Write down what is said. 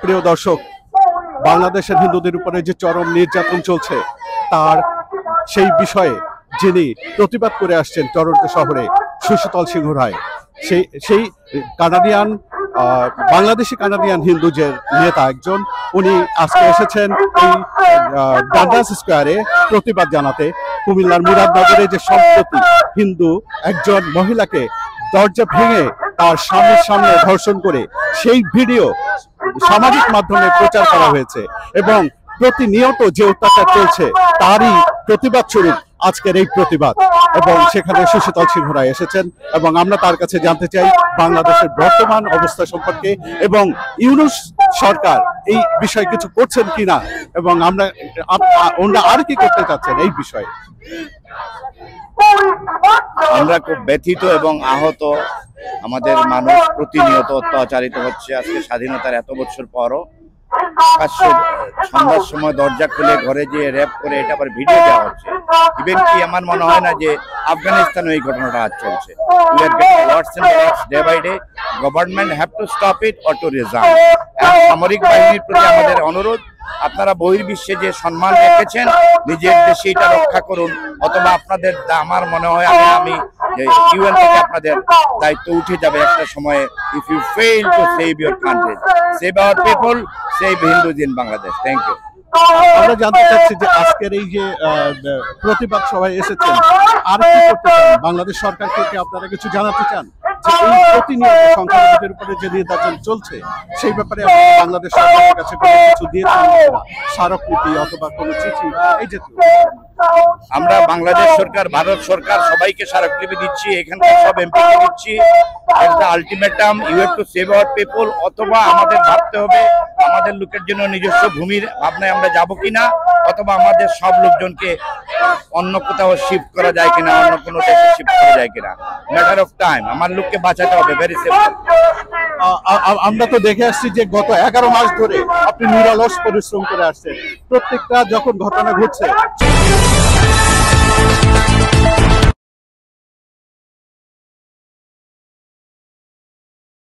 প্রিয় দর্শক, বাংলাদেশের হিন্দুদের উপরে যে চরম নির্যাতন চলছে তার সেই বিষয়ে যিনি প্রতিবাদ করে আসছেন টরন্টো শহরে, সুশীতল সিংহ রায়, সেই কানাডিয়ান বাংলাদেশি কানাডিয়ান হিন্দুদের নেতা একজন, উনি আজকে এসেছেন এই ডান্ডাস স্কোয়ারে প্রতিবাদ জানাতে। কুমিল্লার মুরাদনগরে যে সম্প্রতি হিন্দু একজন মহিলাকে দরজা ভেঙে তার স্বামীর সামনে ধর্ষণ করে সেই ভিডিও সামাজিক মাধ্যমে প্রচার করা হয়েছে এবং প্রতিনিয়ত যে অত্যাচার চলছে তারই প্রতিবাদ স্বরূপ আজকের এই প্রতিবাদ। এবং সেখানে সুশীতল সিংহ রায় এসেছেন এবং আমরা তার কাছে জানতে চাই বাংলাদেশের বর্তমান অবস্থা সম্পর্কে এবং ইউনূস সরকার এই বিষয়ে কিছু করছেন কিনা এবং ওনারা আর কি করতে চাচ্ছেন এই বিষয়ে। আমরা খুব ব্যথিত এবং আহত। আমাদের মানুষ প্রতিনিয়ত অত্যাচারিত হচ্ছে। আজকে স্বাধীনতার এত বছর পরও সন্ধ্যার সময় দরজা খুলে ঘরে যেয়ে র্যাপ করে এটা আবার ভিডিও দেওয়া হচ্ছে। ইভেন কি আমার মনে হয় না যে আফগানিস্তানে এই ঘটনাটা আজ চলছে। We are getting worse and worse day by day. Government have to stop it or to resign. সামরিক বাহিনীর প্রতি আমাদের অনুরোধ, আপনারা বহির্বিশ্বে যে সম্মান রেখেছেন নিজের দেশে এটা রক্ষা করুন, অথবা আপনাদের আমার মনে হয় আমি ইউএন থেকে আপনাদের দায়িত্ব উঠে যাবে একটা সময়ে। If you fail to save your country, save our people, save Hindus in Bangladesh. Thank you. আমরা জানতে চাচ্ছি যে আজকের এই যে প্রতিবাদ সভায় এসেছেন, আর কি করতে চান? বাংলাদেশ সরকারকে কি আপনারা কিছু জানাতে চান যে এই প্রতিনিয়ত সংখ্যালঘুদের উপরে যে নির্যাতন চলছে সেই ব্যাপারে বাংলাদেশ সরকারের কাছে কোনো কিছু দিয়েছেন কিনা, স্মারকলিপি অথবা কোনো চিঠি এই জাতীয়? আমরা বাংলাদেশ সরকার, ভারত সরকার সবাইকে স্মারকলিপি দিচ্ছি, এখানকার সব এমপিকে দিচ্ছি। একটা ultimatum, you have to save our people, অথবা আমাদের ভাবতে হবে আমাদের লোকের জন্য নিজস্ব ভূমির ভাবনায় আমরা যাব কিনা, অথবা আমাদের সব লোকজনকে অন্য কোথাও শিফট করা যায় কিনা, অন্য কোনো দেশে শিফট করা যায় কিনা। Matter of time. আমার লোককে বাঁচাতে হবে, ভেরি সিম্পল। আমরা তো দেখে আসছি যে গত 11 মাস ধরে আপনি নিরলস পরিশ্রম করে আসছেন। প্রত্যেকটা যখন ঘটনা ঘটছে